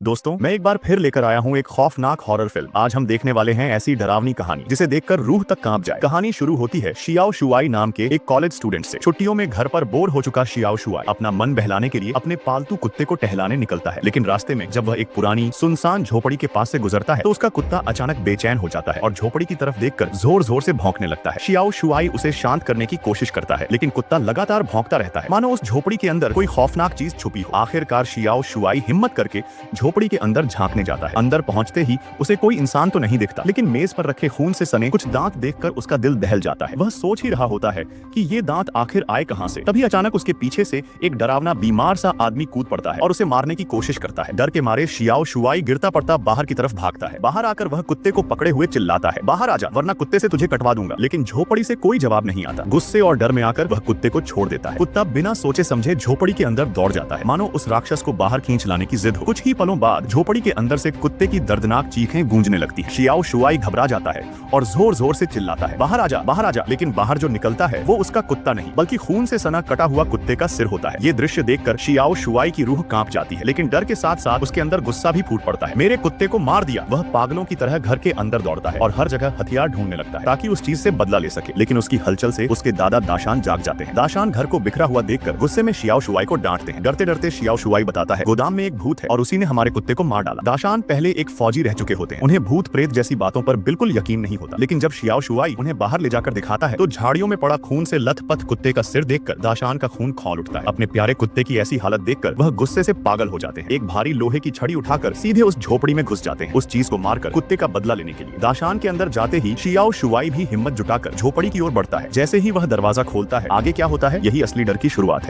दोस्तों, मैं एक बार फिर लेकर आया हूँ एक खौफनाक हॉरर फिल्म। आज हम देखने वाले हैं ऐसी डरावनी कहानी जिसे देखकर रूह तक कांप जाए। कहानी शुरू होती है शियाओ शुआई नाम के एक कॉलेज स्टूडेंट से। छुट्टियों में घर पर बोर हो चुका शियाओ शुआई अपना मन बहलाने के लिए अपने पालतू कुत्ते को टहलाने निकलता है। लेकिन रास्ते में जब वह एक पुरानी सुनसान झोपड़ी के पास से गुजरता है तो उसका कुत्ता अचानक बेचैन हो जाता है और झोपड़ी की तरफ देखकर जोर जोर से भौंकने लगता है। शियाओ शुआई उसे शांत करने की कोशिश करता है, लेकिन कुत्ता लगातार भौंकता रहता है, मानो उस झोपड़ी के अंदर कोई खौफनाक चीज छुपी हो। आखिरकार शियाओ शुआई हिम्मत करके झोपड़ी के अंदर झांकने जाता है। अंदर पहुंचते ही उसे कोई इंसान तो नहीं दिखता, लेकिन मेज पर रखे खून से सने कुछ दांत देखकर उसका दिल दहल जाता है। वह सोच ही रहा होता है कि ये दांत आखिर आए कहां से। तभी अचानक उसके पीछे से एक डरावना बीमार सा आदमी कूद पड़ता है और उसे मारने की कोशिश करता है। डर के मारे शियाओ शुआई गिरता पड़ता बाहर की तरफ भागता है। बाहर आकर वह कुत्ते को पकड़े हुए चिल्लाता है, बाहर आजा वरना कुत्ते से तुझे कटवा दूंगा। लेकिन झोपड़ी से कोई जवाब नहीं आता। गुस्से और डर में आकर वह कुत्ते को छोड़ देता है। कुत्ता बिना सोचे समझे झोपड़ी के अंदर दौड़ जाता है, मानो उस राक्षस को बाहर खींच लाने की जिद हो। कुछ ही पलों बाद झोपड़ी के अंदर से कुत्ते की दर्दनाक चीखें गूंजने लगती है। शियाओ शुआई घबरा जाता है और जोर जोर से चिल्लाता है, बाहर आजा बाहर आजा। लेकिन बाहर जो निकलता है वो उसका कुत्ता नहीं बल्कि खून से सना कटा हुआ कुत्ते का सिर होता है। ये दृश्य देखकर शियाओ शुआई की रूह कांप जाती है, लेकिन डर के साथ साथ उसके अंदर गुस्सा भी फूट पड़ता है। मेरे कुत्ते को मार दिया। वह पागलों की तरह घर के अंदर दौड़ता है और हर जगह हथियार ढूंढने लगता है ताकि उस चीज से बदला ले सके। लेकिन उसकी हलचल से उसके दादा दाशान जाग जाते हैं। दाशान घर को बिखरा हुआ देखकर गुस्से में शियाओ शुआई को डांटते हैं। डरते डरते शियाओ शुआई बताता है, गोदाम में एक भूत है और उसी ने हमारे कुत्ते को मार डाला। दाशान पहले एक फौजी रह चुके होते हैं, उन्हें भूत प्रेत जैसी बातों पर बिल्कुल यकीन नहीं होता। लेकिन जब शियाओ शुआई उन्हें बाहर ले जाकर दिखाता है तो झाड़ियों में पड़ा खून से लथपथ कुत्ते का सिर देखकर दाशान का खून खौल उठता है। अपने प्यारे कुत्ते की ऐसी हालत देखकर वह गुस्से से पागल हो जाते हैं। एक भारी लोहे की छड़ी उठाकर सीधे उस झोपड़ी में घुस जाते हैं, उस चीज को मारकर कुत्ते का बदला लेने के लिए। दाशान के अंदर जाते ही शियाओ शुआई भी हिम्मत जुटाकर झोपड़ी की ओर बढ़ता है। जैसे ही वह दरवाजा खोलता है, आगे क्या होता है यही असली डर की शुरुआत है।